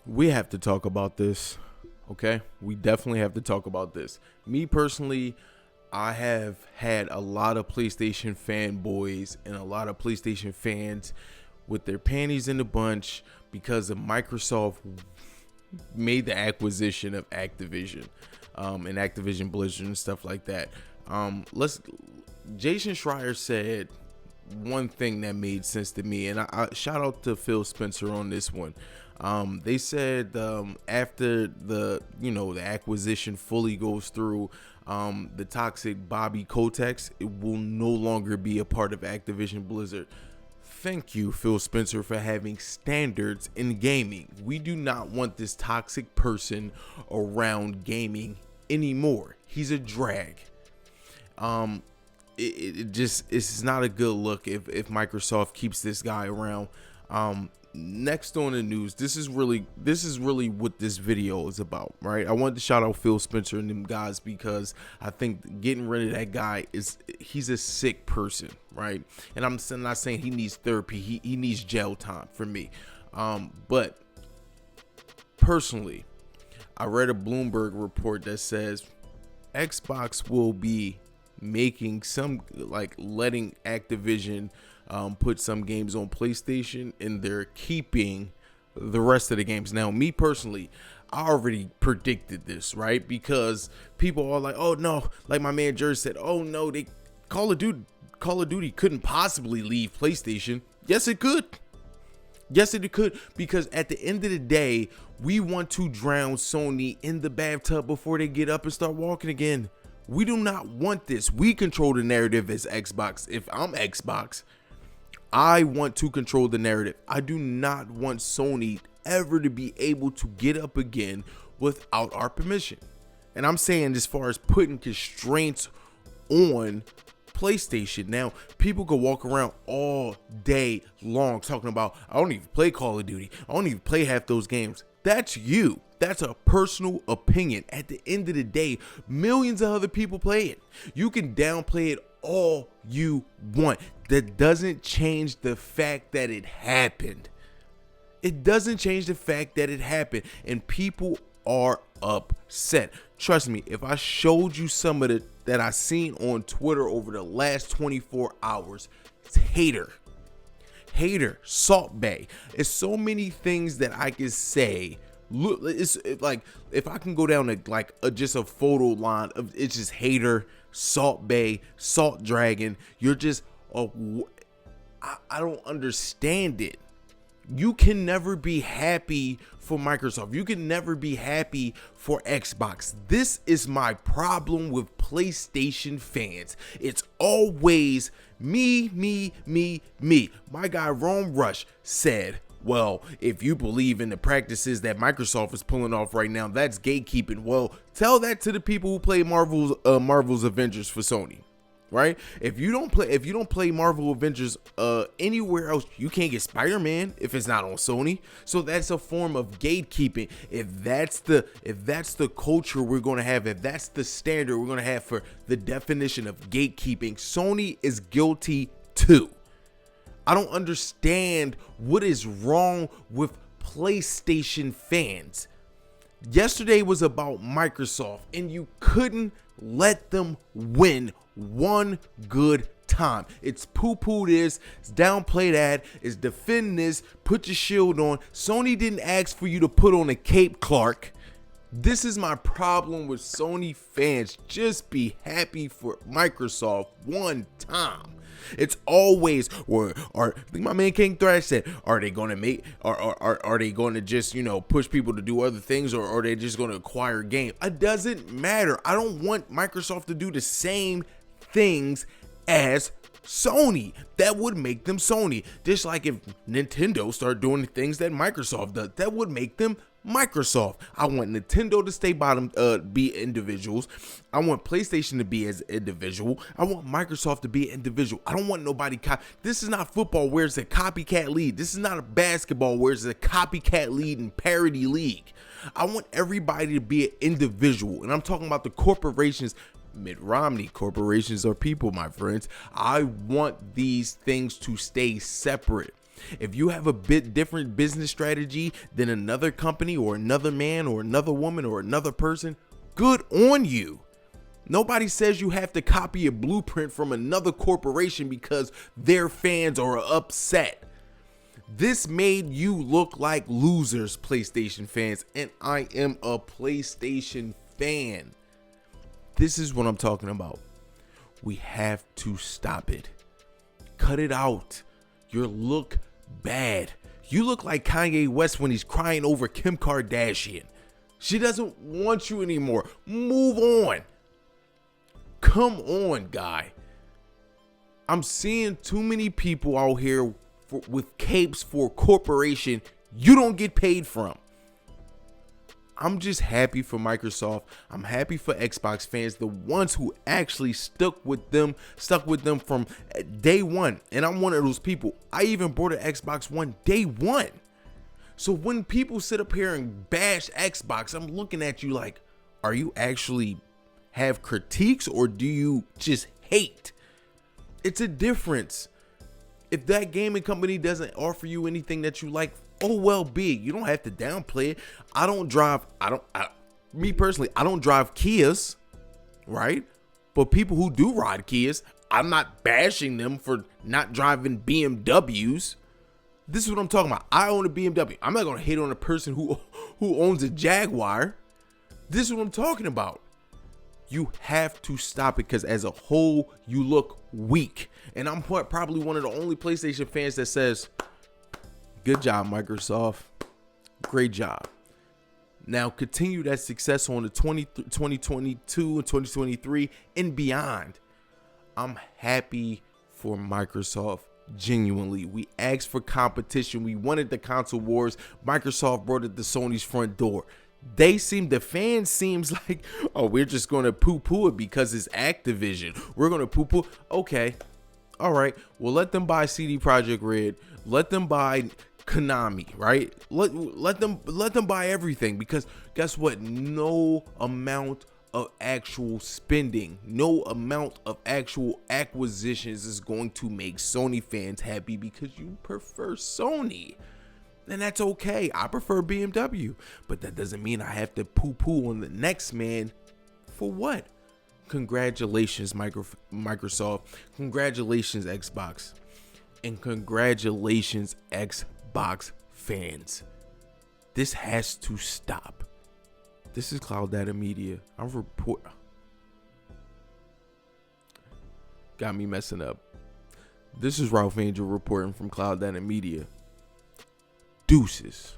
We have to talk about this. Okay, we definitely have to talk about this. Me personally, I have had a lot of PlayStation fanboys and a lot of PlayStation fans with their panties in a bunch because of Microsoft made the acquisition of Activision, and Activision Blizzard and stuff like that. Let's. Jason Schreier said one thing that made sense to me, and I shout out to Phil Spencer on this one. They said after the acquisition fully goes through, the toxic Bobby Kotick, it will no longer be a part of Activision Blizzard. Thank you, Phil Spencer, for having standards in gaming. We do not want this toxic person around gaming anymore. He's a drag. It's not a good look if Microsoft keeps this guy around. Next on the news, this is really what this video is about, right? I wanted to shout out Phil Spencer and them guys because I think getting rid of that guy he's a sick person, right? And I'm not saying he needs therapy, he needs jail time for me. But personally, I read a Bloomberg report that says Xbox will be making some, like, letting Activision put some games on PlayStation, and they're keeping the rest of the games. Now, me personally, I already predicted this, right? Because people are like, oh no, like my man Jerry said, oh no, Call of Duty couldn't possibly leave PlayStation. Yes, it could. Yes, it could, because at the end of the day, we want to drown Sony in the bathtub before they get up and start walking again. We do not want this. We control the narrative as Xbox. If I'm Xbox, I want to control the narrative. I do not want Sony ever to be able to get up again without our permission. And I'm saying as far as putting constraints on PlayStation. Now, people could walk around all day long talking about, I don't even play Call of Duty. I don't even play half those games. That's you. That's a personal opinion. At the end of the day, millions of other people play it. You can downplay it all you want. That doesn't change the fact that it happened. It doesn't change the fact that it happened. And people are upset. Trust me, if I showed you some of that I seen on Twitter over the last 24 hours, it's hater, Salt Bay. It's so many things that I can say. Look, it's like if I can go down to like just a photo line of, it's just hater, Salt Bay, Salt Dragon. You're just I don't understand it. You can never be happy for Microsoft. You can never be happy for Xbox. This is my problem with PlayStation fans. It's always me. My guy Rome Rush said, well, if you believe in the practices that Microsoft is pulling off right now, that's gatekeeping. Well, tell that to the people who play Marvel's Avengers for Sony. Right? If you don't play Marvel Avengers anywhere else, you can't get Spider-Man if it's not on Sony. So that's a form of gatekeeping. If that's the culture we're going to have, if that's the standard we're going to have for the definition of gatekeeping, Sony is guilty too. I don't understand what is wrong with PlayStation fans. Yesterday was about Microsoft, and you couldn't let them win one good time. It's poo-poo this, it's downplay that, it's defend this, put your shield on. Sony didn't ask for you to put on a cape, Clark. This is my problem with Sony fans. Just be happy for Microsoft one time. It's always, or I think my man King Thrash said, are they going to make, are they going to just, push people to do other things, or are they just going to acquire game? It doesn't matter. I don't want Microsoft to do the same things as Sony. That would make them Sony. Just like if Nintendo started doing the things that Microsoft does, that would make them Microsoft. I want Nintendo to stay bottom, be individuals. I want PlayStation to be as individual. I want Microsoft to be individual. I don't want nobody. This is not football where it's a copycat league. This is not a basketball where it's a copycat league and parody league. I want everybody to be an individual, and I'm talking about the corporations. Mitt Romney, corporations are people, my friends. I want these things to stay separate. If you have a bit different business strategy than another company or another man or another woman or another person, good on you. Nobody says you have to copy a blueprint from another corporation because their fans are upset. This made you look like losers, PlayStation fans, and I am a PlayStation fan. This is what I'm talking about. We have to stop it. Cut it out. You look bad. You look like Kanye West when he's crying over Kim Kardashian. She doesn't want you anymore. Move on. Come on, guy. I'm seeing too many people out here with capes for a corporation you don't get paid from. I'm just happy for Microsoft. I'm happy for Xbox fans, the ones who actually stuck with them from day one. And I'm one of those people. I even bought an Xbox One day one. So when people sit up here and bash Xbox, I'm looking at you like, are you actually have critiques or do you just hate? It's a difference. If that gaming company doesn't offer you anything that you like, oh well be it. You don't have to downplay it. I don't drive Kias, right? But people who do ride Kias, I'm not bashing them for not driving BMWs. This is what I'm talking about. I own a BMW. I'm not gonna hate on a person who owns a Jaguar. This is what I'm talking about. You have to stop it because as a whole, you look weak. And I'm probably one of the only PlayStation fans that says, good job, Microsoft. Great job. Now continue that success on the 2022 and 2023 and beyond. I'm happy for Microsoft. Genuinely, we asked for competition. We wanted the console wars. Microsoft brought it to Sony's front door. The fans seems like, oh, we're just going to poo-poo it because it's Activision. We're going to poo-poo. Okay. All right. Well, let them buy CD Projekt Red. Let them buy Konami, right? Let them buy everything, because guess what? No amount of actual spending, no amount of actual acquisitions is going to make Sony fans happy because you prefer Sony. And that's okay. I prefer BMW, but that doesn't mean I have to poo-poo on the next man. For what? Congratulations, Microsoft. Congratulations, Xbox. And congratulations, Xbox fans. This has to stop. This is Cloud Data Media. Got me messing up. This is Ralph Angel reporting from Cloud Data Media. Deuces.